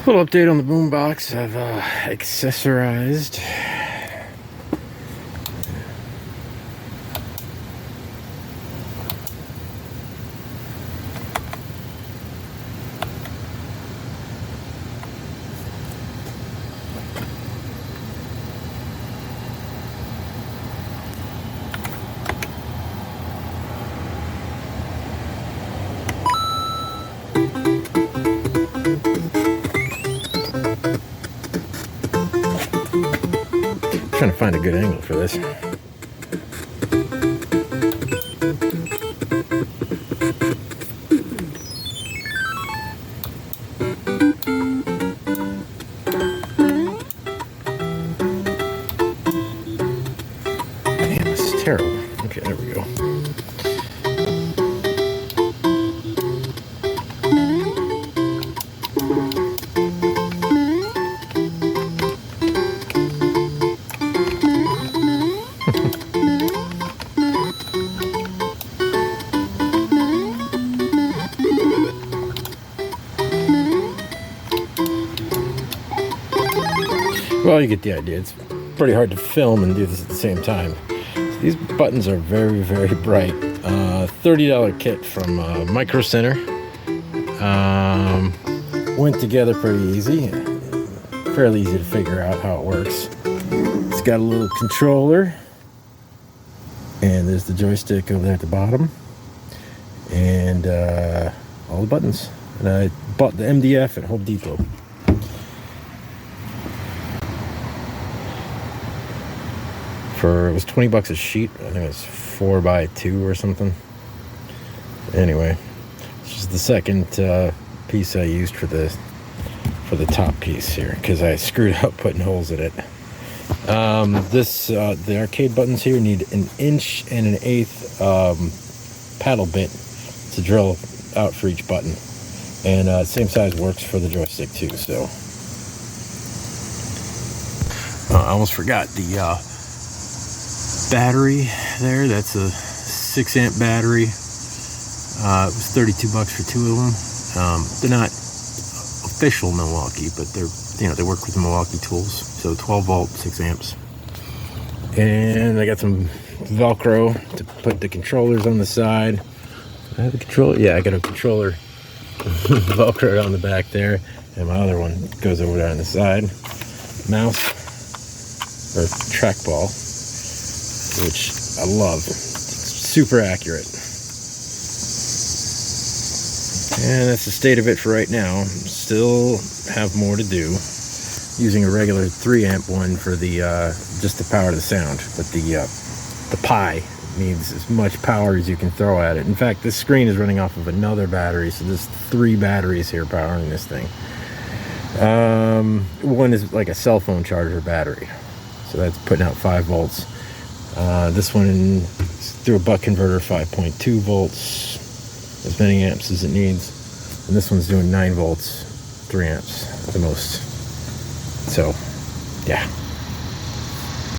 Little update on the boombox. I've accessorized. Trying to find a good angle for this. Damn, this is terrible. Okay, there we go. Well, you get the idea. It's pretty hard to film and do this at the same time. So these buttons are very, very bright. $30 kit from Micro Center. Went together pretty easy. Fairly easy to figure out how it works. It's got a little controller. And there's the joystick over there at the bottom. And all the buttons. And I bought the MDF at Home Depot. It was 20 bucks a sheet. I think it was 4x2 or something. Anyway, this is the second piece I used for the top piece here because I screwed up putting holes in it. The arcade buttons here need 1 1/8" paddle bit to drill out for each button, and same size works for the joystick too. So I almost forgot the battery there. That's a 6-amp battery. It was 32 bucks for 2 of them. They're not official Milwaukee, but they work with the Milwaukee tools. So 12 volt, 6 amps. And I got some Velcro to put the controllers on the side. I have a controller. Yeah, I got a controller Velcroed on the back there, and my other one goes over there on the side. Mouse or trackball, which I love. It's super accurate. And that's the state of it for right now. Still have more to do. Using a regular 3-amp one for the just to power the sound, but the Pi needs as much power as you can throw at it. In fact, this screen is running off of another battery, so there's 3 batteries here powering this thing. One is like a cell phone charger battery, so that's putting out 5 volts. This one through a buck converter, 5.2 volts, as many amps as it needs. And this one's doing 9 volts, 3 amps at the most. So, yeah.